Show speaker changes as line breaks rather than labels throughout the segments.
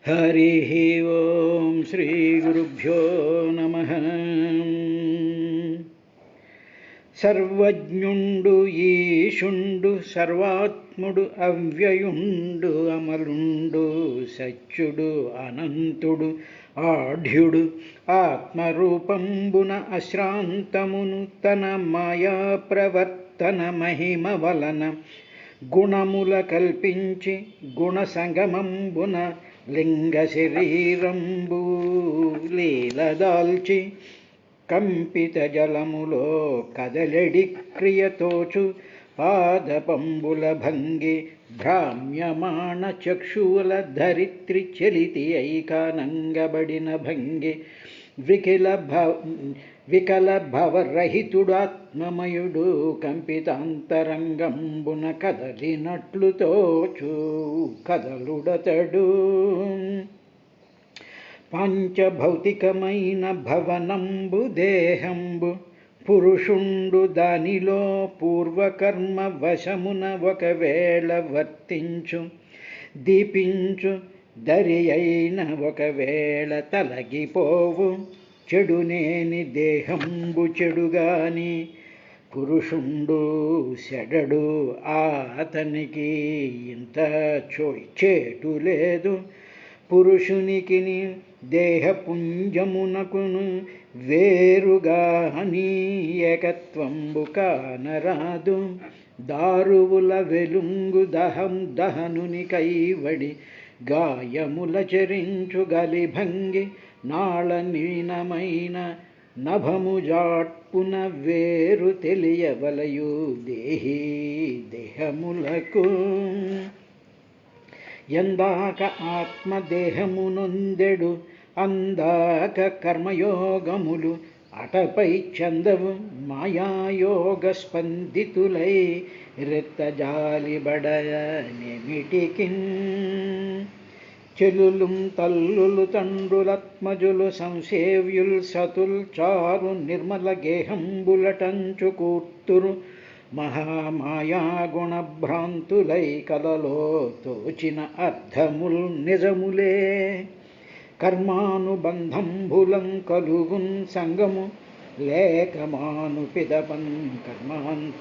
हरिः ओं श्रीगुरुभ्यो नमः। सर्वज्ञुंडु ఈశుండు సర్వాత్ముడు అవ్యయుండు అమలుండు సత్యుడు అనంతుడు ఆఢ్యుడు ఆత్మరూపంబున అశ్రాంతమును తన మాయా ప్రవర్తన మహిమ వలన గుణముల కల్పించి గుణ సంగమంబున లింగ శరీరంబు లీలదాల్చి కంపిత జలములో కదలెడి క్రియతోచు పాదపంబుల భంగి భ్రామ్యమాణ చక్షువుల ధరిత్రి చలితి ఐకానంగబడిన భంగి వికల భవరహితుడాత్మమయుడు కంపితాంతరంగంబున కదలినట్లు తోచు కదలుడతడు. పంచభౌతికమైన భవనంబు దేహంబు పురుషుండు దానిలో పూర్వకర్మ వశమున ఒకవేళ వర్తించు దీపించు దరి అయిన ఒకవేళ తలగిపోవు చెడునేని దేహంబు చెడుగాని పురుషుండు చెడడు అతనికి ఇంత చేటు లేదు. పురుషునికి దేహపుంజమునకును వేరుగాని ఏకత్వంబు కానరాదు. దారువుల వెలుంగు దహనుని కైవడి గాయముల చరించు గలిభంగి నాళ నీనమైన నభము జాట్పున వేరు తెలియవలయు దేహములకు. ఎందాక ఆత్మదేహమునొందెడు అందాక కర్మయోగములు అటపై చందవు మాయాయోగ స్పందితులై రెత్తజాలిబడనెమిటికిన్. చెలులుం తల్లులు తండ్రులత్మజులు సంసేవ్యుల్ సతుల్ చారు నిర్మల గేహంబులటంచు కూర్తురు మహామాయాగుణభ్రాంతులై కలలో తోచిన అర్థముల్ నిజములే. కర్మానుబంధంబులం కలుగున్ సంగము లేకమాను పిదపన్ కర్మాంతకాలంబునన్.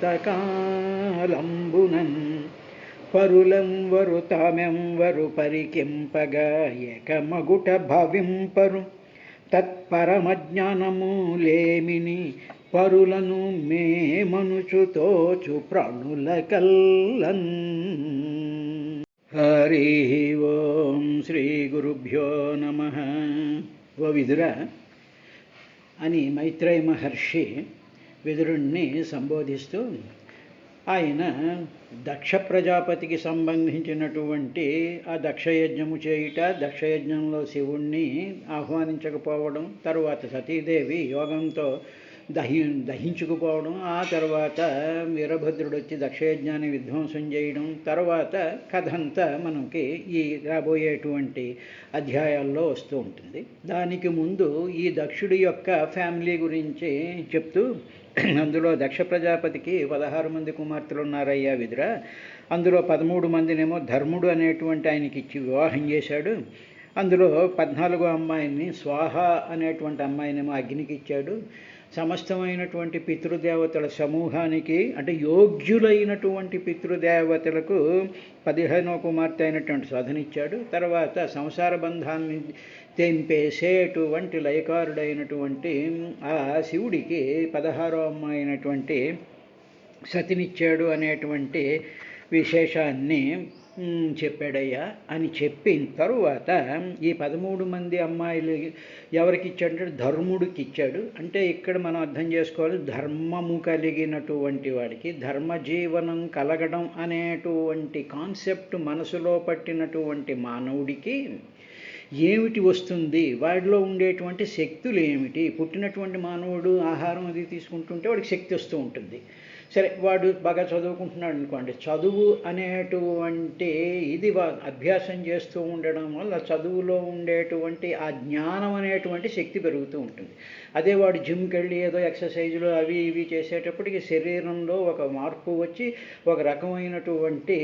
పరులంవరు తామెంవరు పరికింపగా ఏకమగుట భావింపరు తత్పరమజ్ఞానము లేమిని పరులను మేమనుచు తోచు ప్రాణుల కల్లన్. హరి ఓం శ్రీ గురుభ్యో నమః. ఓ విదురా అని మైత్రేయ మహర్షి విదురుణ్ణి సంబోధిస్తూ ఆయన దక్ష ప్రజాపతికి సంబంధించినటువంటి ఆ దక్షయజ్ఞము చేయుట, దక్షయజ్ఞంలో శివుణ్ణి ఆహ్వానించకపోవడం, తరువాత సతీదేవి యోగంతో దహించుకుపోవడం, ఆ తర్వాత వీరభద్రుడు వచ్చి దక్షయజ్ఞాన్ని విధ్వంసం చేయడం, తర్వాత కథ అంతా మనకి ఈ రాబోయేటువంటి అధ్యాయాల్లో వస్తూ ఉంటుంది. దానికి ముందు ఈ దక్షుడి యొక్క ఫ్యామిలీ గురించి చెప్తూ, అందులో దక్ష ప్రజాపతికి 16 మంది కుమార్తెలు ఉన్నారయ్యా విదుర. అందులో 13 మందినేమో ధర్ముడు అనేటువంటి ఆయనకి ఇచ్చి వివాహం చేశాడు. అందులో 14వ అమ్మాయిని స్వాహ అనేటువంటి అమ్మాయినేమో అగ్నికి ఇచ్చాడు. సమస్తమైనటువంటి పితృదేవతల సమూహానికి, అంటే యోగ్యులైనటువంటి పితృదేవతలకు 15వ కుమార్తె అయినటువంటి సాధనిచ్చాడు. తర్వాత సంసార బంధాన్ని తెంపేసేటువంటి లయకారుడైనటువంటి ఆ శివుడికి 16వ అమ్మాయి అయినటువంటి సతినిచ్చాడు అనేటువంటి విశేషాన్ని చెప్పాడయ్యా అని చెప్పిన తరువాత ఈ 13 మంది అమ్మాయిలు ఎవరికి ఇచ్చాడంటే ధర్ముడికి ఇచ్చాడు. అంటే ఇక్కడ మనం అర్థం చేసుకోవాలి, ధర్మము కలిగినటువంటి వాడికి ధర్మజీవనం కలగడం అనేటువంటి కాన్సెప్ట్ మనసులో పట్టినటువంటి మానవుడికి ఏమిటి వస్తుంది, వాడిలో ఉండేటువంటి శక్తులు ఏమిటి. పుట్టినటువంటి మానవుడు ఆహారం అది తీసుకుంటుంటే వాడికి శక్తి వస్తూ ఉంటుంది. సరే, వాడు బాగా చదువుకుంటున్నాడు అనుకోండి, చదువు అనేటువంటి ఇది అభ్యాసం చేస్తూ ఉండడం వల్ల చదువులో ఉండేటువంటి ఆ జ్ఞానం అనేటువంటి శక్తి పెరుగుతూ ఉంటుంది. అదే వాడు జిమ్కి వెళ్ళి ఏదో ఎక్సర్సైజులు అవి ఇవి చేసేటప్పటికి శరీరంలో ఒక మార్పు వచ్చి ఒక రకమైనటువంటి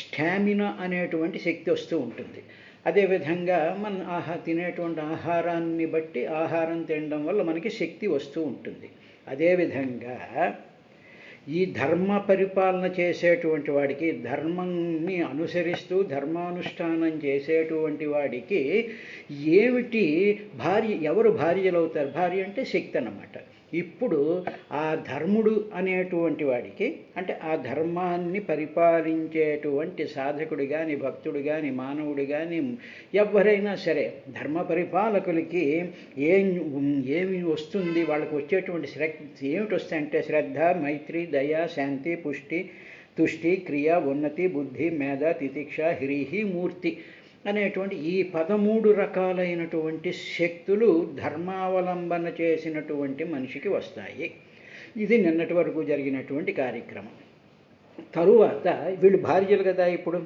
స్టామినా అనేటువంటి శక్తి వస్తూ ఉంటుంది. అదేవిధంగా మనం తినేటువంటి ఆహారాన్ని బట్టి ఆహారం తినడం వల్ల మనకి శక్తి వస్తూ ఉంటుంది. అదేవిధంగా ఈ ధర్మ పరిపాలన చేసేటువంటి వాడికి, ధర్మాన్ని అనుసరిస్తూ ధర్మానుష్ఠానం చేసేటువంటి వాడికి ఏమిటి ఎవరు భార్యలు అవుతారు? భార్య అంటే శక్తి అన్నమాట. ఇప్పుడు ఆ ధర్ముడు అనేటువంటి వాడికి, అంటే ఆ ధర్మాన్ని పరిపాలించేటువంటి సాధకుడు కానీ, భక్తుడు కానీ, మానవుడు కానీ, ఎవరైనా సరే ధర్మ పరిపాలకులకి ఏమి వస్తుంది? వాళ్ళకి వచ్చేటువంటి ఏమిటి వస్తాయంటే శ్రద్ధ, మైత్రి, దయ, శాంతి, పుష్టి, తుష్టి, క్రియ, ఉన్నతి, బుద్ధి, మేధ, తితిక్ష, హ్రీహి, మూర్తి అనేటువంటి ఈ 13 రకాలైనటువంటి శక్తులు ధర్మావలంబన చేసినటువంటి మనిషికి వస్తాయి. ఇది నిన్నటి వరకు జరిగినటువంటి కార్యక్రమం. తరువాత వీళ్ళు భార్యలు కదా, ఇప్పుడు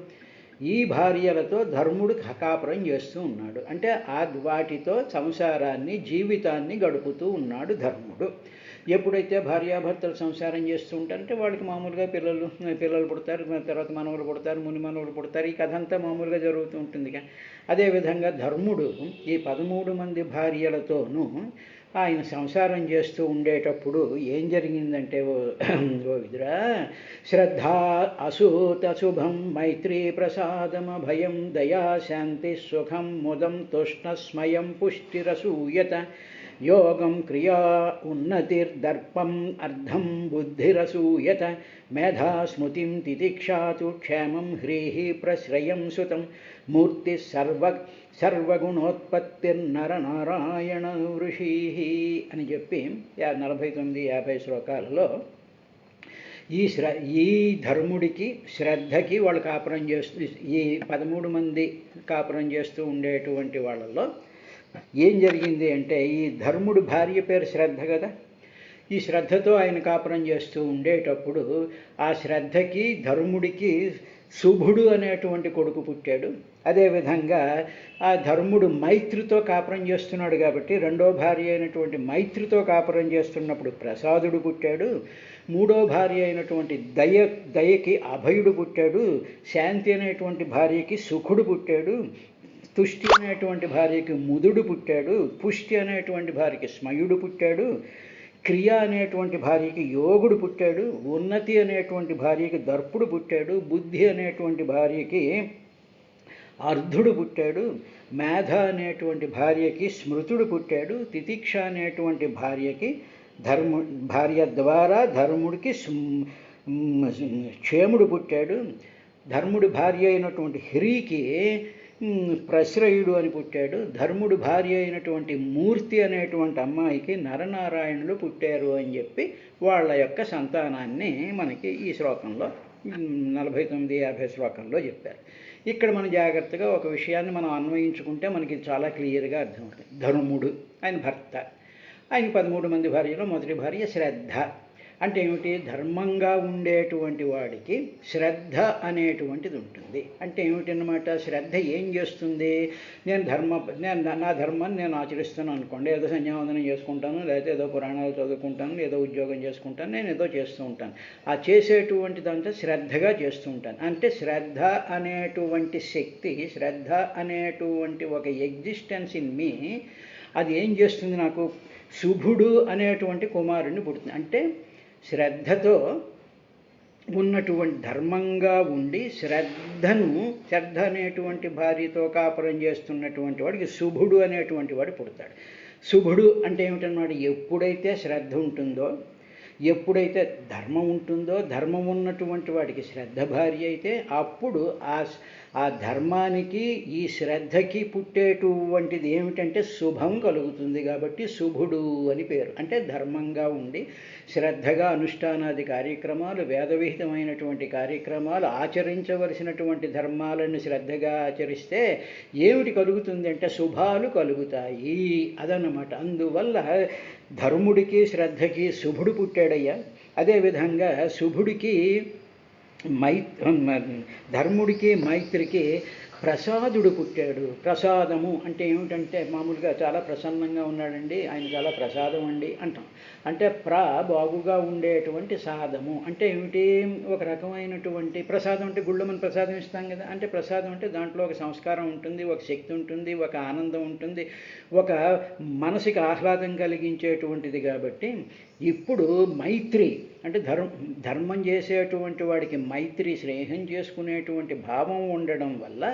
ఈ భార్యలతో ధర్ముడు కాపురం చేస్తూ ఉన్నాడు. అంటే వాటితో సంసారాన్ని, జీవితాన్ని గడుపుతూ ఉన్నాడు ధర్ముడు. ఎప్పుడైతే భార్యాభర్తలు సంసారం చేస్తూ ఉంటారంటే వాళ్ళకి మామూలుగా పిల్లలు పుడతారు, తర్వాత మనవలు పుడతారు, ముని మనవలు పుడతారు. ఈ కథ అంతా మామూలుగా జరుగుతూ ఉంటుంది. అదేవిధంగా ధర్ముడు ఈ 13 మంది భార్యలతోనూ ఆయన సంసారం చేస్తూ ఉండేటప్పుడు ఏం జరిగిందంటే, ఓ విదురా, శ్రద్ధ అసూత శుభం మైత్రీ ప్రసాదమ భయం దయా శాంతి సుఖం ముదం తుష్ణ స్మయం పుష్టిరసూయత యోగం క్రియా ఉన్నతిర్దర్పం అర్ధం బుద్ధిరసూయత మేధా స్మృతిం తితిక్షాతు క్షేమం హ్రీహి ప్రశ్రయం సుతం మూర్తి సర్వగుణోత్పత్తిర్నరనారాయణ ఋషి అని చెప్పి 49-50 శ్లోకాలలో ఈ ధర్ముడికి, శ్రద్ధకి వాళ్ళు కాపురం చేస్తూ, ఈ 13 మంది కాపురం చేస్తూ ఉండేటువంటి వాళ్ళలో ఏం జరిగింది అంటే, ఈ ధర్ముడు భార్య పేరు శ్రద్ధ కదా, ఈ శ్రద్ధతో ఆయన కాపురం చేస్తూ ఉండేటప్పుడు ఆ శ్రద్ధకి, ధర్ముడికి శుభుడు అనేటువంటి కొడుకు పుట్టాడు. అదేవిధంగా ఆ ధర్ముడు మైత్రితో కాపురం చేస్తున్నాడు కాబట్టి రెండో భార్య అయినటువంటి మైత్రితో కాపురం చేస్తున్నప్పుడు ప్రసాదుడు పుట్టాడు. మూడో భార్య అయినటువంటి దయకి అభయుడు పుట్టాడు. శాంతి అనేటువంటి భార్యకి సుఖుడు పుట్టాడు. తుష్టి అనేటువంటి భార్యకి ముదుడు పుట్టాడు. పుష్టి అనేటువంటి భార్యకి స్మయుడు పుట్టాడు. క్రియ అనేటువంటి భార్యకి యోగుడు పుట్టాడు. ఉన్నతి అనేటువంటి భార్యకి దర్పుడు పుట్టాడు. బుద్ధి అనేటువంటి భార్యకి అర్ధుడు పుట్టాడు. మేధ అనేటువంటి భార్యకి స్మృతుడు పుట్టాడు. తితిక్ష అనేటువంటి భార్యకి భార్య ద్వారా ధర్ముడికి క్షేముడు పుట్టాడు. ధర్ముడి భార్య అయినటువంటి హ్రీకి ప్రశ్రయుడు అని పుట్టాడు. ధర్ముడు భార్య అయినటువంటి మూర్తి అనేటువంటి అమ్మాయికి నరనారాయణులు పుట్టారు అని చెప్పి వాళ్ళ యొక్క సంతానాన్ని మనకి ఈ శ్లోకంలో 49-50 శ్లోకంలో చెప్పారు. ఇక్కడ మనం జాగ్రత్తగా ఒక విషయాన్ని మనం అన్వయించుకుంటే మనకి చాలా క్లియర్గా అర్థమవుతుంది. ధర్ముడు ఆయన భర్త, ఆయన 13 మంది భార్యలో మొదటి భార్య శ్రద్ధ. అంటే ఏమిటి? ధర్మంగా ఉండేటువంటి వాడికి శ్రద్ధ అనేటువంటిది ఉంటుంది. అంటే ఏమిటన్నమాట? శ్రద్ధ ఏం చేస్తుంది? నా ధర్మాన్ని నేను ఆచరిస్తాను అనుకోండి, ఏదో సంధ్యావందనం చేసుకుంటాను, లేకపోతే ఏదో పురాణాలు చదువుకుంటాను, ఏదో ఉద్యోగం చేసుకుంటాను, నేను ఏదో చేస్తూ ఉంటాను. ఆ చేసేటువంటిదంతా శ్రద్ధగా చేస్తూ ఉంటాను. అంటే శ్రద్ధ అనేటువంటి శక్తి, శ్రద్ధ అనేటువంటి ఒక ఎగ్జిస్టెన్స్ ఇన్ మీ, అది ఏం చేస్తుంది? నాకు శుభుడు అనేటువంటి కుమారుడిని పుడుతుంది. అంటే శ్రద్ధతో ఉన్నటువంటి, ధర్మంగా ఉండి శ్రద్ధ అనేటువంటి భార్యతో కాపురం చేస్తున్నటువంటి వాడికి శుభుడు అనేటువంటి వాడు పుడతాడు. శుభుడు అంటే ఏమిటన్నమాట? ఎప్పుడైతే శ్రద్ధ ఉంటుందో, ఎప్పుడైతే ధర్మం ఉంటుందో, ధర్మం ఉన్నటువంటి వాడికి శ్రద్ధ భార్య అయితే అప్పుడు ఆ ధర్మానికి, ఈ శ్రద్ధకి పుట్టేటువంటిది ఏమిటంటే శుభం కలుగుతుంది. కాబట్టి శుభుడు అని పేరు. అంటే ధర్మంగా ఉండి శ్రద్ధగా అనుష్ఠానాది కార్యక్రమాలు, వేదవిహితమైనటువంటి కార్యక్రమాలు, ఆచరించవలసినటువంటి ధర్మాలను శ్రద్ధగా ఆచరిస్తే ఏమిటి కలుగుతుంది అంటే శుభాలు కలుగుతాయి. అదన్నమాట. అందువల్ల ధర్ముడికి శ్రద్ధకి శుభుడు పుట్టాడయ్యా. అదేవిధంగా శుభుడికి ధర్ముడికి మైత్రికి ప్రసాదుడు పుట్టాడు. ప్రసాదము అంటే ఏమిటంటే మామూలుగా చాలా ప్రసన్నంగా ఉన్నాడండి, ఆయన చాలా ప్రసాదం అండి అంటాం. అంటే బాగుగా ఉండేటువంటి సాదము అంటే ఏమిటి? ఒక రకమైనటువంటి ప్రసాదం అంటే గుళ్ళో మనం ప్రసాదం ఇస్తాం కదా, అంటే ప్రసాదం అంటే దాంట్లో ఒక సంస్కారం ఉంటుంది, ఒక శక్తి ఉంటుంది, ఒక ఆనందం ఉంటుంది, ఒక మనసుకి ఆహ్లాదం కలిగించేటువంటిది. కాబట్టి ఇప్పుడు మైత్రి అంటే ధర్మం చేసేటువంటి వాడికి మైత్రి, స్నేహం చేసుకునేటువంటి భావం ఉండడం వల్ల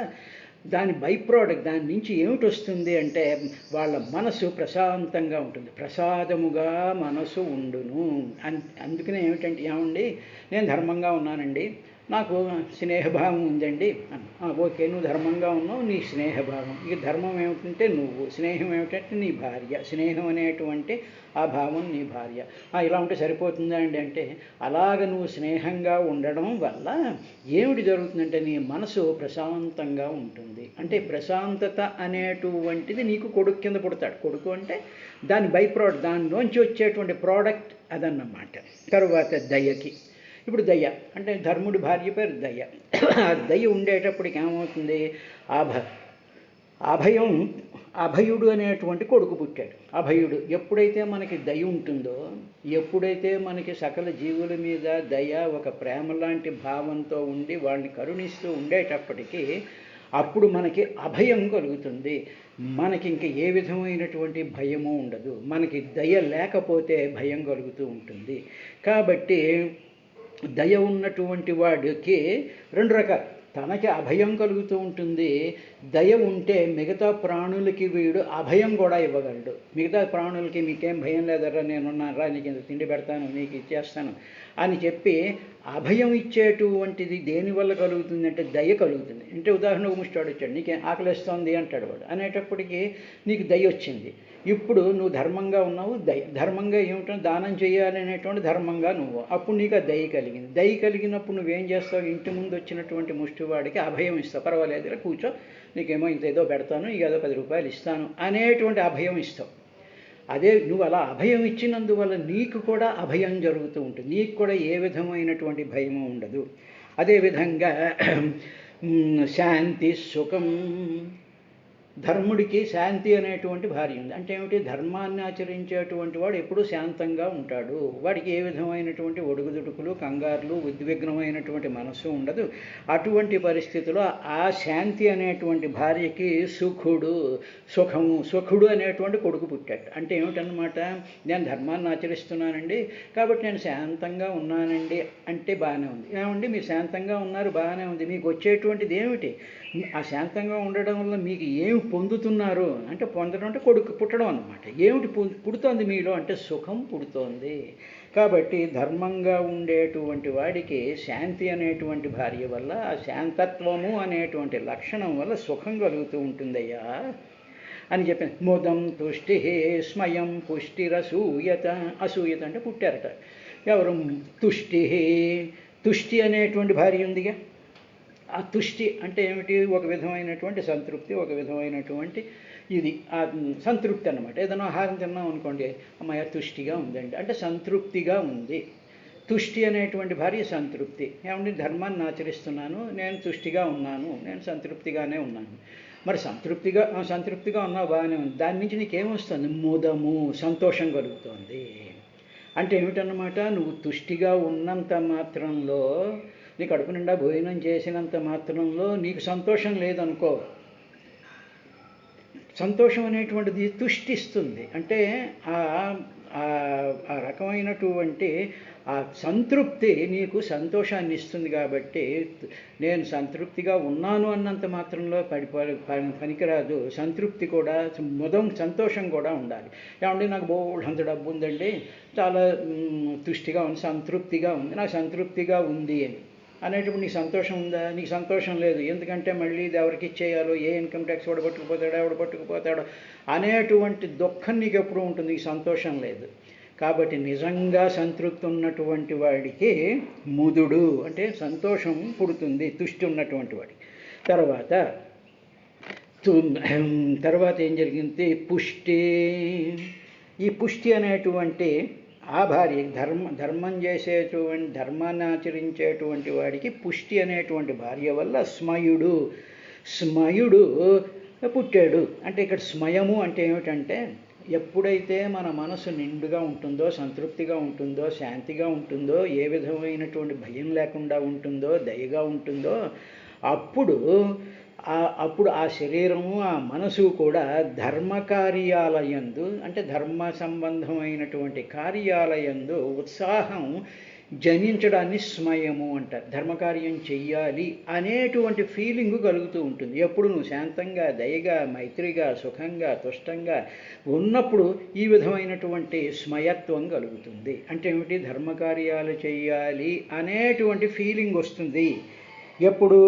దాని బై ప్రోడక్ట్, దాని నుంచి ఏమిటి వస్తుంది అంటే వాళ్ళ మనసు ప్రశాంతంగా ఉంటుంది. ప్రసాదముగా మనసు ఉండును. అందుకనే ఏమిటంటే, ఏమండి నేను ధర్మంగా ఉన్నానండి, నాకు స్నేహభావం ఉందండి. ఓకే, నువ్వు ధర్మంగా ఉన్నావు, నీ స్నేహభావం. ఇక ధర్మం ఏమిటంటే నువ్వు, స్నేహం ఏమిటంటే నీ భార్య. స్నేహం అనేటువంటి ఆ భావం నీ భార్య. ఇలా ఉంటే సరిపోతుందా అండి అంటే, అలాగ నువ్వు స్నేహంగా ఉండడం వల్ల ఏమిటి జరుగుతుందంటే నీ మనసు ప్రశాంతంగా ఉంటుంది. అంటే ప్రశాంతత అనేటువంటిది నీకు కొడుకు కింద పుడతాడు. కొడుకు అంటే దాని బై ప్రోడక్ట్, దానిలోంచి వచ్చేటువంటి ప్రోడక్ట్ అదన్నమాట. తరువాత దయకి, ఇప్పుడు దయ అంటే ధర్ముడి భార్య పేరు దయ. ఆ దయ ఉండేటప్పటికి ఏమవుతుంది? అభయుడు అనేటువంటి కొడుకు పుట్టాడు. అభయుడు ఎప్పుడైతే మనకి దయ ఉంటుందో, ఎప్పుడైతే మనకి సకల జీవుల మీద దయ, ఒక ప్రేమ లాంటి భావంతో ఉండి వాళ్ళని కరుణిస్తూ ఉండేటప్పటికీ అప్పుడు మనకి అభయం కలుగుతుంది. మనకి ఇంక ఏ విధమైనటువంటి భయము ఉండదు. మనకి దయ లేకపోతే భయం కలుగుతూ ఉంటుంది. కాబట్టి దయ ఉన్నటువంటి వాడికి రెండు రకాలు, తనకి అభయం కలుగుతూ ఉంటుంది. దయ ఉంటే మిగతా ప్రాణులకి వీడు అభయం కూడా ఇవ్వగలడు. మిగతా ప్రాణులకి మీకేం భయం లేదరా, నేనున్నారా, నీకు ఇంత తిండి పెడతాను, నీకు ఇచ్చేస్తాను అని చెప్పి అభయం ఇచ్చేటువంటిది దేనివల్ల కలుగుతుంది అంటే దయ కలుగుతుంది. అంటే ఉదాహరణకు ముష్టాడు వచ్చాడు, నీకేం ఆకలిస్తోంది అంటాడు వాడు. అనేటప్పటికీ నీకు దయ వచ్చింది. ఇప్పుడు నువ్వు ధర్మంగా ఉన్నావు, ధర్మంగా ఏమిటో దానం చేయాలి అనేటువంటి ధర్మంగా నువ్వు, అప్పుడు నీకు ఆ దయ కలిగింది. దయ కలిగినప్పుడు నువ్వేం చేస్తావు? ఇంటి ముందు వచ్చినటువంటి ముష్టివాడికి అభయం ఇస్తావు. పర్వాలేదు ఇలా కూర్చో, నీకేమో ఇంత ఏదో పెడతాను, ఇక ఏదో 10 రూపాయలు ఇస్తాను అనేటువంటి అభయం ఇస్తావు. అదే నువ్వు అలా అభయం ఇచ్చినందువల్ల నీకు కూడా అభయం జరుగుతూ ఉంటుంది. నీకు కూడా ఏ విధమైనటువంటి భయము ఉండదు. అదేవిధంగా శాంతి సుఖం, ధర్ముడికి శాంతి అనేటువంటి భార్య ఉంది. అంటే ఏమిటి? ధర్మాన్ని ఆచరించేటువంటి వాడు ఎప్పుడూ శాంతంగా ఉంటాడు. వాడికి ఏ విధమైనటువంటి ఒడుగుదుడుకులు, కంగారులు, ఉద్విగ్నమైనటువంటి మనస్సు ఉండదు. అటువంటి పరిస్థితిలో ఆ శాంతి అనేటువంటి భార్యకి సుఖుడు అనేటువంటి కొడుకు పుట్టాడు. అంటే ఏమిటన్నమాట? నేను ధర్మాన్ని ఆచరిస్తున్నానండి, కాబట్టి నేను శాంతంగా ఉన్నానండి అంటే బాగానే ఉంది. ఏమండి మీరు శాంతంగా ఉన్నారు, బాగానే ఉంది, మీకు వచ్చేటువంటిది ఏమిటి? ఆ శాంతంగా ఉండడం వల్ల మీకు ఏమి పొందుతున్నారు అంటే, పొందడం అంటే కొడుకు పుట్టడం అన్నమాట. ఏమిటి పుడుతోంది మీలో అంటే సుఖం పుడుతోంది. కాబట్టి ధర్మంగా ఉండేటువంటి వాడికి శాంతి అనేటువంటి భార్య వల్ల, ఆ శాంతత్వము అనేటువంటి లక్షణం వల్ల సుఖం కలుగుతూ ఉంటుందయ్యా అని చెప్పాను. ముదం తుష్టి స్మయం పుష్టిరసూయత. అసూయత అంటే పుట్టారట. ఎవరు? తుష్టి అనేటువంటి భార్య ఉందిగా. ఆ తుష్టి అంటే ఏమిటి? ఒక విధమైనటువంటి సంతృప్తి, ఒక విధమైనటువంటి ఇది సంతృప్తి అన్నమాట. ఏదైనా ఆహారం తిన్నాం అనుకోండి, అమ్మాయి తుష్టిగా ఉందండి అంటే సంతృప్తిగా ఉంది. తుష్టి అనేటువంటి భార్య సంతృప్తి. ఏమంటే ధర్మాన్ని ఆచరిస్తున్నాను, నేను తుష్టిగా ఉన్నాను, నేను సంతృప్తిగానే ఉన్నాను. మరి సంతృప్తిగా ఉన్నావు, బాగానే ఉంది. దాని నుంచి నీకేమొస్తుంది? ముదము, సంతోషం కలుగుతోంది. అంటే ఏమిటన్నమాట? నువ్వు తుష్టిగా ఉన్నంత మాత్రంలో, నీ కడుపు నిండా భోజనం చేసినంత మాత్రంలో నీకు సంతోషం లేదనుకో, సంతోషం అనేటువంటిది తుష్టిస్తుంది. అంటే ఆ రకమైనటువంటి ఆ సంతృప్తి నీకు సంతోషాన్ని ఇస్తుంది. కాబట్టి నేను సంతృప్తిగా ఉన్నాను అన్నంత మాత్రంలో పనికిరాదు. సంతృప్తి కూడా, సంతోషం కూడా ఉండాలి. ఏమంటే నాకు బోల్డంత డబ్బు ఉందండి, చాలా తుష్టిగా ఉంది, సంతృప్తిగా ఉంది, నాకు సంతృప్తిగా ఉంది అనేటప్పుడు నీకు సంతోషం ఉందా? నీకు సంతోషం లేదు. ఎందుకంటే మళ్ళీ ఇది ఎవరికి ఇచ్చేయాలో, ఏ ఇన్కమ్ ట్యాక్స్ ఎవడు పట్టుకుపోతాడో అనేటువంటి దుఃఖం నీకు ఎప్పుడు ఉంటుంది. నీకు సంతోషం లేదు. కాబట్టి నిజంగా సంతృప్తి ఉన్నటువంటి వాడికి ముదుడు అంటే సంతోషం పుడుతుంది, తుష్టి ఉన్నటువంటి వాడికి. తర్వాత ఏం జరిగింది? పుష్టి. ఈ పుష్టి అనేటువంటి ఆ భార్య ధర్మం ధర్మాన్ని ఆచరించేటువంటి వాడికి పుష్టి అనేటువంటి భార్య వల్ల స్మయుడు పుట్టాడు. అంటే ఇక్కడ స్మయము అంటే ఏమిటంటే ఎప్పుడైతే మన మనసు నిండుగా ఉంటుందో, సంతృప్తిగా ఉంటుందో, శాంతిగా ఉంటుందో, ఏ విధమైనటువంటి భయం లేకుండా ఉంటుందో, దయగా ఉంటుందో, అప్పుడు అప్పుడు ఆ శరీరము, ఆ మనసు కూడా ధర్మ కార్యాలయందు, అంటే ధర్మ సంబంధమైనటువంటి కార్యాలయందు ఉత్సాహం జనించడాన్ని స్మయము అంటారు. ధర్మకార్యం చెయ్యాలి అనేటువంటి ఫీలింగు కలుగుతూ ఉంటుంది. ఎప్పుడు నువ్వు శాంతంగా, దయగా, మైత్రిగా, సుఖంగా, తుష్టంగా ఉన్నప్పుడు ఈ విధమైనటువంటి స్మయత్వం కలుగుతుంది. అంటే ఏమిటి? ధర్మకార్యాలు చెయ్యాలి అనేటువంటి ఫీలింగ్ వస్తుంది. ఎప్పుడు?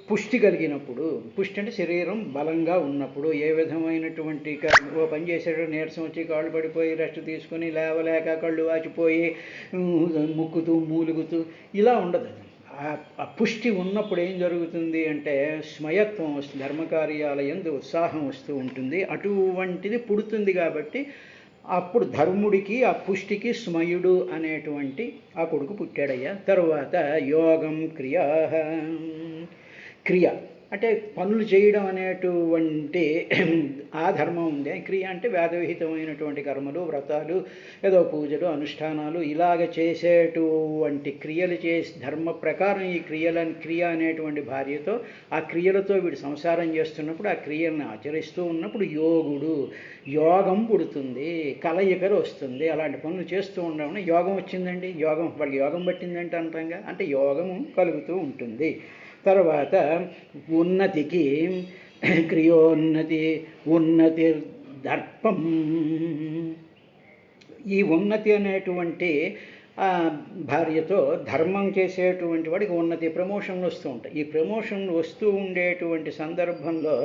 పుష్టి కలిగినప్పుడు. పుష్టి అంటే శరీరం బలంగా ఉన్నప్పుడు. ఏ విధమైనటువంటి ఓ పని చేసాడు, నీరసం వచ్చి కాళ్ళు పడిపోయి రెస్ట్ తీసుకుని లేవలేక కళ్ళు వాచిపోయి ముక్కుతూ మూలుగుతూ ఇలా ఉండదు. ఆ పుష్టి ఉన్నప్పుడు ఏం జరుగుతుంది అంటే స్మయత్వం వస్తుంది, ధర్మకార్యాలయందు ఉత్సాహం వస్తూ ఉంటుంది. అటువంటిది పుడుతుంది. కాబట్టి అప్పుడు ధర్ముడికి, ఆ పుష్టికి స్మయుడు అనేటువంటి ఆ కొడుకు పుట్టాడయ్యా. తరువాత యోగం క్రియా, క్రియ అంటే పనులు చేయడం అనేటువంటి ఆ ధర్మం ఉంది. క్రియ అంటే వేదవిహితమైనటువంటి కర్మలు, వ్రతాలు, ఏదో పూజలు, అనుష్ఠానాలు ఇలాగ చేసేటువంటి క్రియలు చేసి ధర్మ ప్రకారం ఈ క్రియ అనేటువంటి భార్యతో, ఆ క్రియలతో వీడు సంసారం చేస్తున్నప్పుడు, ఆ క్రియలను ఆచరిస్తూ ఉన్నప్పుడు యోగం పుడుతుంది, కలయికలు వస్తుంది. అలాంటి పనులు చేస్తూ ఉండడం యోగం వచ్చిందండి. వాడికి యోగం పట్టిందంటే అంటాంగా, అంటే యోగము కలుగుతూ ఉంటుంది. తర్వాత ఉన్నతికి ఉన్నతి దర్పం. ఈ ఉన్నతి అనేటువంటి భార్యతో ధర్మం చేసేటువంటి వాడికి ఉన్నతి, ప్రమోషన్లు వస్తూ ఉంటాయి. ఈ ప్రమోషన్లు వస్తూ ఉండేటువంటి సందర్భంలో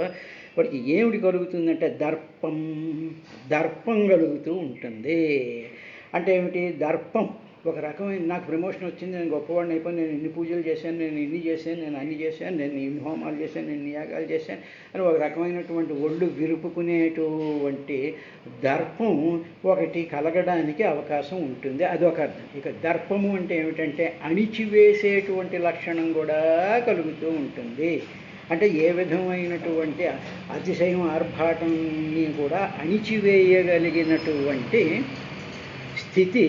వాడికి ఏమిటి కలుగుతుందంటే దర్పం కలుగుతూ ఉంటుంది. అంటే ఏమిటి? దర్పం ఒక రకమైన, నాకు ప్రమోషన్ వచ్చింది, నేను గొప్పవాడిని అయిపోయి, నేను ఇన్ని పూజలు చేశాను, నేను ఇన్ని చేశాను, నేను అన్ని చేశాను, నేను ఇన్ని హోమాలు చేశాను, నేను యాగాలు చేశాను అని ఒక రకమైనటువంటి ఒళ్ళు విరుపుకునేటువంటి దర్పం ఒకటి కలగడానికి అవకాశం ఉంటుంది. అదొక అర్థం. ఇక దర్పము అంటే ఏమిటంటే అణిచివేసేటువంటి లక్షణం కూడా కలుగుతూ ఉంటుంది. అంటే ఏ విధమైనటువంటి అతిశయం, ఆర్భాటాన్ని కూడా అణిచివేయగలిగినటువంటి స్థితి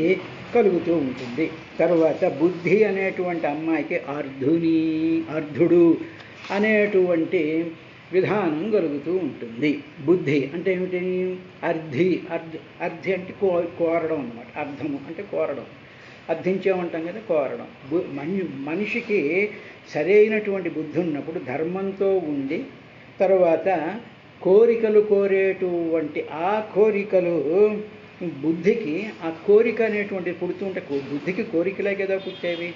కలుగుతూ ఉంటుంది. తరువాత బుద్ధి అనేటువంటి అమ్మాయికి అర్ధుడు అనేటువంటి విధానం కలుగుతూ ఉంటుంది. బుద్ధి అంటే ఏమిటి? అర్ధి అంటే కోరడం అన్నమాట. అర్థము అంటే కోరడం, అర్థించేమంటాం కదా, కోరడం. మనిషికి సరైనటువంటి బుద్ధి ఉన్నప్పుడు ధర్మంతో ఉండి, తర్వాత కోరికలు కోరేటువంటి ఆ కోరికలు బుద్ధికి, ఆ కోరిక అనేటువంటిది పుడుతుంటే, బుద్ధికి కోరికలే కదా పుట్టేవి.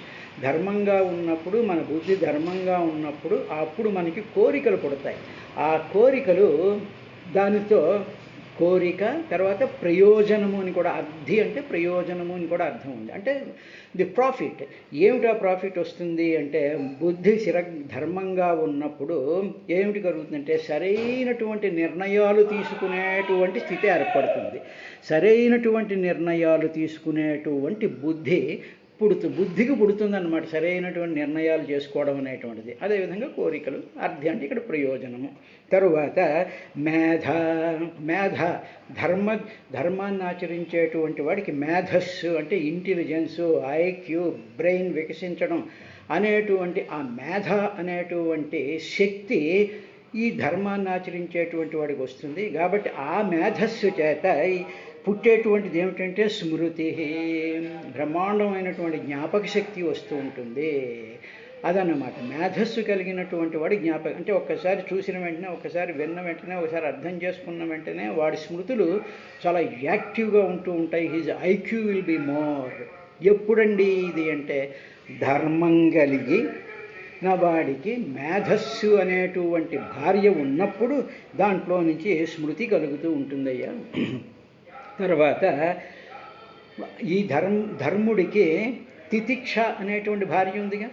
ధర్మంగా ఉన్నప్పుడు, మన బుద్ధి ధర్మంగా ఉన్నప్పుడు అప్పుడు మనకి కోరికలు పుడతాయి. ఆ కోరికలు దానితో కోరిక, తర్వాత ప్రయోజనము అని కూడా, అర్థి అంటే ప్రయోజనము అని కూడా అర్థం ఉంది. అంటే ది ప్రాఫిట్. ఏమిటా ప్రాఫిట్ వస్తుంది అంటే బుద్ధి ధర్మంగా ఉన్నప్పుడు ఏమిటి కలుగుతుందంటే సరైనటువంటి నిర్ణయాలు తీసుకునేటువంటి స్థితి ఏర్పడుతుంది. సరైనటువంటి నిర్ణయాలు తీసుకునేటువంటి బుద్ధికి పుడుతుందన్నమాట, సరైనటువంటి నిర్ణయాలు చేసుకోవడం అనేటువంటిది. అదేవిధంగా కోరికలు, అర్థి అంటే ఇక్కడ ప్రయోజనము. తరువాత మేధ ధర్మాన్ని ఆచరించేటువంటి వాడికి మేధస్సు అంటే ఇంటెలిజెన్సు, ఐక్యూ, బ్రెయిన్ వికసించడం అనేటువంటి ఆ మేధ అనేటువంటి శక్తి ఈ ధర్మాన్ని ఆచరించేటువంటి వాడికి వస్తుంది. కాబట్టి ఆ మేధస్సు చేత పుట్టేటువంటిది ఏమిటంటే స్మృతి, బ్రహ్మాండమైనటువంటి జ్ఞాపక శక్తి వస్తూ ఉంటుంది. అదన్నమాట. మేధస్సు కలిగినటువంటి వాడి జ్ఞాపకం అంటే ఒక్కసారి చూసిన వెంటనే, ఒక్కసారి విన్న వెంటనే, ఒకసారి అర్థం చేసుకున్న వెంటనే వాడి స్మృతులు చాలా యాక్టివ్గా ఉంటూ ఉంటాయి. His IQ will be more. ఎప్పుడండి ఇది అంటే ధర్మం కలిగి నా వాడికి మేధస్సు అనేటువంటి భార్య ఉన్నప్పుడు దాంట్లో నుంచి స్మృతి కలుగుతూ ఉంటుందయ్యా. తర్వాత ఈ ధర్ముడికి తితిక్ష అనేటువంటి భార్య ఉందిగా.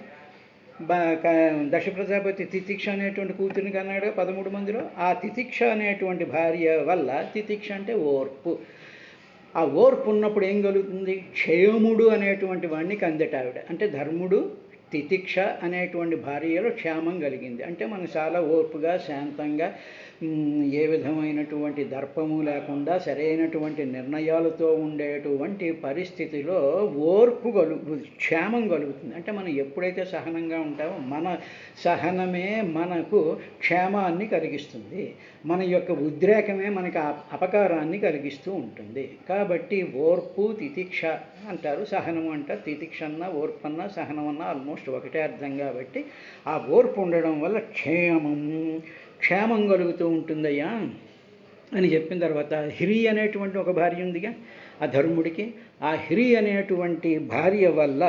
దశప్రజాపతి తితిక్ష అనేటువంటి కూతురిని కన్నాడు 13 మందిలో. ఆ తితిక్ష అనేటువంటి భార్య వల్ల, తితిక్ష అంటే ఓర్పు, ఆ ఓర్పు ఉన్నప్పుడు ఏం కలుగుతుంది? క్షయముడు అనేటువంటి వాడిని కందట ఆవిడ. అంటే ధర్ముడు తితిక్ష అనేటువంటి భార్యలో క్షేమం కలిగింది. అంటే మనం చాలా ఓర్పుగా శాంతంగా ఏ విధమైనటువంటి దర్పము లేకుండా సరైనటువంటి నిర్ణయాలతో ఉండేటువంటి పరిస్థితిలో ఓర్పు క్షేమం కలుగుతుంది. అంటే మనం ఎప్పుడైతే సహనంగా ఉంటామో మన సహనమే మనకు క్షేమాన్ని కలిగిస్తుంది, మన యొక్క ఉద్రేకమే మనకు అపకారాన్ని కలిగిస్తూ ఉంటుంది. కాబట్టి ఓర్పు తితిక్ష అంటారు, సహనము అంటారు. తితిక్ష అన్నా ఓర్పు అన్నా సహనం అన్నా ఆల్మోస్ట్ ఒకటే అర్థం. కాబట్టి ఆ ఓర్పు ఉండడం వల్ల క్షేమం కలుగుతూ ఉంటుందయ్యా అని చెప్పిన తర్వాత హిరి అనేటువంటి ఒక భార్య ఉందిగా ఆ ధర్ముడికి. ఆ హిరి అనేటువంటి భార్య వల్ల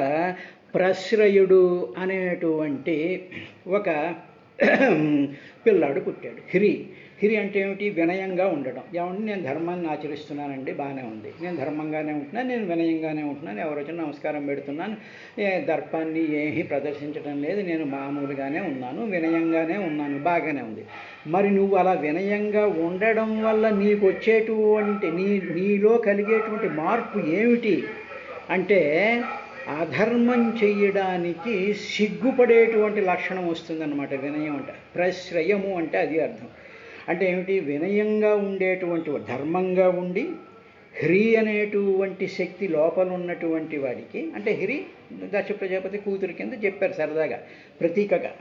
ప్రశ్రయుడు అనేటువంటి ఒక పిల్లాడు పుట్టాడు. హిరి అంటే ఏమిటి? వినయంగా ఉండడం. ఏమంటే నేను ధర్మాన్ని ఆచరిస్తున్నానండి, బాగానే ఉంది, నేను ధర్మంగానే ఉంటున్నాను, నేను వినయంగానే ఉంటున్నాను, ఎవరు వచ్చినా నమస్కారం పెడుతున్నాను, దర్పాన్ని ఏమీ ప్రదర్శించడం లేదు, నేను మామూలుగానే ఉన్నాను, వినయంగానే ఉన్నాను, బాగానే ఉంది. మరి నువ్వు అలా వినయంగా ఉండడం వల్ల నీకు వచ్చేటువంటి నీలో కలిగేటువంటి మార్పు ఏమిటి అంటే అధర్మం చెయ్యడానికి సిగ్గుపడేటువంటి లక్షణం వస్తుందన్నమాట. వినయం అంటే ప్రశ్రయము అంటే అది అర్థం. అంటే ఏమిటి? వినయంగా ఉండేటువంటి ధర్మంగా ఉండి హ్రీ అనేటువంటి శక్తి లోపల ఉన్నటువంటి వాడికి, అంటే హ్రీ దక్ష ప్రజాపతి కూతురు కింద చెప్పారు సరదాగా ప్రతీకగా.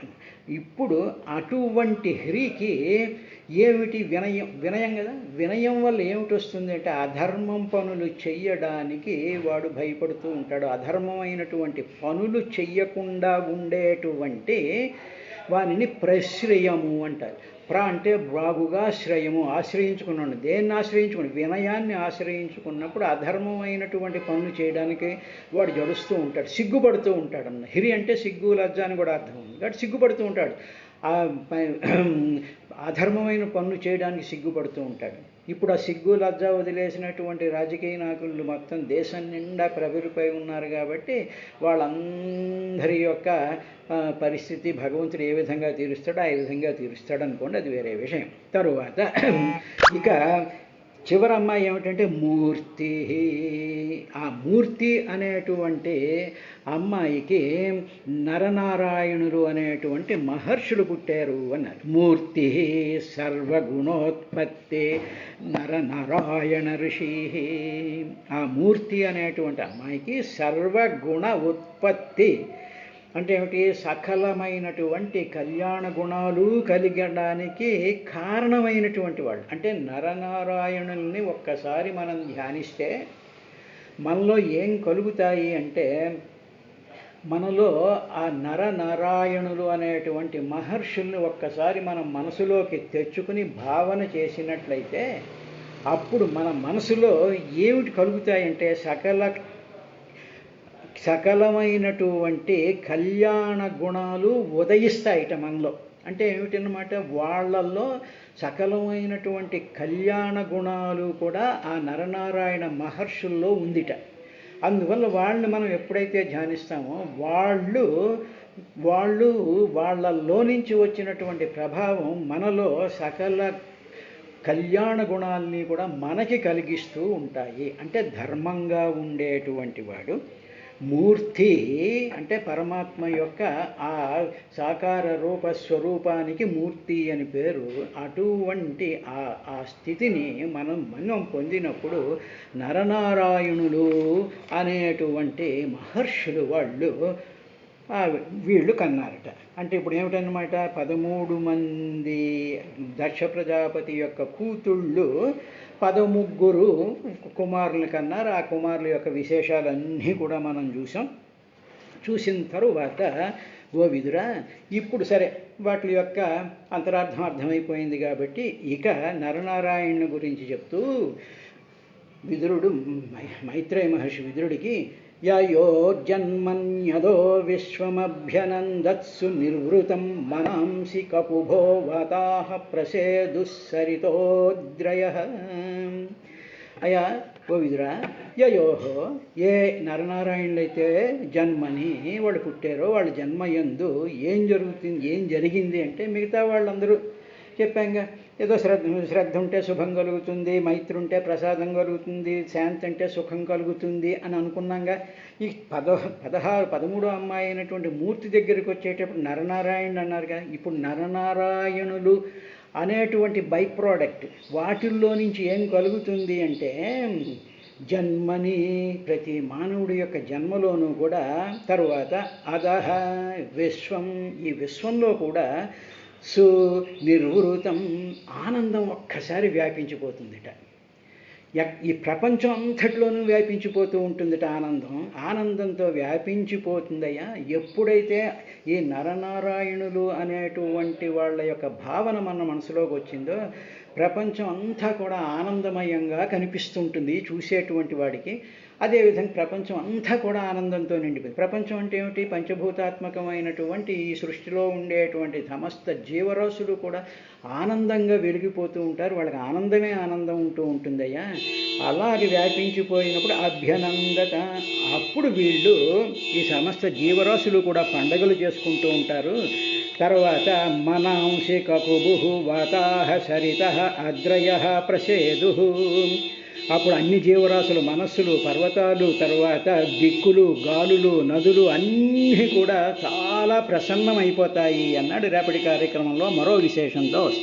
ఇప్పుడు అటువంటి హ్రీకి ఏమిటి? వినయం కదా. వినయం వల్ల ఏమిటి వస్తుంది అంటే అధర్మం పనులు చెయ్యడానికి వాడు భయపడుతూ ఉంటాడు. అధర్మమైనటువంటి పనులు చెయ్యకుండా ఉండేటువంటి వానిని ప్రశ్రయము అంటారు. అంటే బాగుగా శ్రయము, ఆశ్రయించుకున్నాడు. దేన్ని ఆశ్రయించుకుని? వినయాన్ని ఆశ్రయించుకున్నప్పుడు అధర్మమైనటువంటి పనులు చేయడానికి వాడు జడుస్తూ ఉంటాడు, సిగ్గుపడుతూ ఉంటాడు అన్న. హిరి అంటే సిగ్గు లజ్జ అని కూడా అర్థం ఉంది. కాబట్టి సిగ్గుపడుతూ ఉంటాడు, అధర్మమైన పనులు చేయడానికి సిగ్గుపడుతూ ఉంటాడు. ఇప్పుడు ఆ సిగ్గు లజ్జ వదిలేసినటువంటి రాజకీయ నాయకులు మొత్తం దేశం నిండా ప్రబలిపోయి ఉన్నారు. కాబట్టి వాళ్ళందరి యొక్క పరిస్థితి భగవంతుడు ఏ విధంగా తీరుస్తాడో ఆ విధంగా తీరుస్తాడు అనుకోండి, అది వేరే విషయం. తరువాత ఇక చివరి అమ్మాయి ఏమిటంటే మూర్తి. ఆ మూర్తి అనేటువంటి అమ్మాయికి నరనారాయణులు అనేటువంటి మహర్షులు పుట్టారు అన్నారు. మూర్తి సర్వగుణోత్పత్తి నరనారాయణ ఋషి. ఆ మూర్తి అనేటువంటి అమ్మాయికి సర్వగుణ ఉత్పత్తి అంటే ఏమిటి? సకలమైనటువంటి కళ్యాణ గుణాలు కలిగడానికి కారణమైనటువంటి వాళ్ళు. అంటే నరనారాయణుల్ని ఒక్కసారి మనం ధ్యానిస్తే మనలో ఏం కలుగుతాయి అంటే, మనలో ఆ నరనారాయణులు అనేటువంటి మహర్షుల్ని ఒక్కసారి మనం మనసులోకి తెచ్చుకుని భావన చేసినట్లయితే అప్పుడు మన మనసులో ఏమిటి కలుగుతాయంటే సకలమైనటువంటి కళ్యాణ గుణాలు ఉదయిస్తాయిట మనలో. అంటే ఏమిటన్నమాట? వాళ్ళల్లో సకలమైనటువంటి కళ్యాణ గుణాలు కూడా ఆ నరనారాయణ మహర్షుల్లో ఉందిట. అందువల్ల వాళ్ళని మనం ఎప్పుడైతే ధ్యానిస్తామో వాళ్ళలో నుంచి వచ్చినటువంటి ప్రభావం మనలో సకల కళ్యాణ గుణాలని కూడా మనకి కలిగిస్తూ ఉంటాయి. అంటే ధర్మంగా ఉండేటువంటి వాడు మూర్తి. అంటే పరమాత్మ యొక్క ఆ సాకార రూప స్వరూపానికి మూర్తి అని పేరు. అటువంటి ఆ స్థితిని మనం పొందినప్పుడు నరనారాయణులు అనేటువంటి మహర్షులు వీళ్ళు కన్నారట. అంటే ఇప్పుడు ఏమిటన్నమాట? 13 మంది దక్ష ప్రజాపతి యొక్క కూతుళ్ళు 13 కుమారుల కన్నారు. ఆ కుమారుల యొక్క విశేషాలన్నీ కూడా మనం చూసిన తరువాత ఓ విదురా, ఇప్పుడు సరే వాటి యొక్క అంతరార్థం అర్థమైపోయింది. కాబట్టి ఇక నరనారాయణుని గురించి చెప్తూ విదురుడు మైత్రేయ మహర్షి విదురుడికి యయోర్జన్మన్యదో విశ్వమభ్యనందత్సు నిర్వృతం మనాంసి కపుభో వాతాః ప్రసేదుస్సరితోద్రయః. అయా ఓ విదురా, యయోహో ఏ నరనారాయణులైతే జన్మని వాళ్ళు పుట్టారో వాళ్ళ జన్మ యందు ఏం జరిగింది అంటే మిగతా వాళ్ళందరూ చెప్పాంగా. ఏదో శ్రద్ధ ఉంటే శుభం కలుగుతుంది, మైత్రి ఉంటే ప్రసాదం కలుగుతుంది, శాంతి అంటే సుఖం కలుగుతుంది అని అనుకున్నాగా. ఈ 13వ అమ్మాయి అయినటువంటి మూర్తి దగ్గరికి వచ్చేటప్పుడు నరనారాయణుడు అన్నారుగా. ఇప్పుడు నరనారాయణులు అనేటువంటి బై ప్రోడక్ట్ వాటిల్లో నుంచి ఏం కలుగుతుంది అంటే జన్మని, ప్రతి మానవుడి యొక్క జన్మలోనూ కూడా, తరువాత అదహ విశ్వం, ఈ విశ్వంలో కూడా నిర్వృతం ఆనందం ఒక్కసారి వ్యాపించిపోతుందిట. ఈ ప్రపంచం అంతట్లోనూ వ్యాపించిపోతూ ఉంటుందిట ఆనందం. ఆనందంతో వ్యాపించిపోతుందయ్యా ఎప్పుడైతే ఈ నరనారాయణులు అనేటువంటి వాళ్ళ యొక్క భావన మన మనసులోకి వచ్చిందో ప్రపంచం అంతా కూడా ఆనందమయంగా కనిపిస్తుంటుంది చూసేటువంటి వాడికి. అదేవిధంగా ప్రపంచం అంతా కూడా ఆనందంతో నిండిపోయింది. ప్రపంచం అంటే ఏమిటి? పంచభూతాత్మకమైనటువంటి ఈ సృష్టిలో ఉండేటువంటి సమస్త జీవరాశులు కూడా ఆనందంగా వెలిగిపోతూ ఉంటారు. వాళ్ళకి ఆనందమే ఆనందం ఉంటూ ఉంటుందయ్యా. అలాగే వ్యాపించిపోయినప్పుడు అభ్యనందత, అప్పుడు వీళ్ళు ఈ సమస్త జీవరాశులు కూడా పండగలు చేసుకుంటూ ఉంటారు. తర్వాత మనాంసి కకుబు వాతాహ సరిత అద్రయ ప్రసేదు, అప్పుడు అన్ని జీవరాశులు మనస్సులు, పర్వతాలు, తర్వాత దిక్కులు, గాలులు, నదులు అన్నీ కూడా చాలా ప్రసన్నమైపోతాయి అన్నాడు. రేపటి కార్యక్రమంలో మరో విశేషంతో వస్తాం.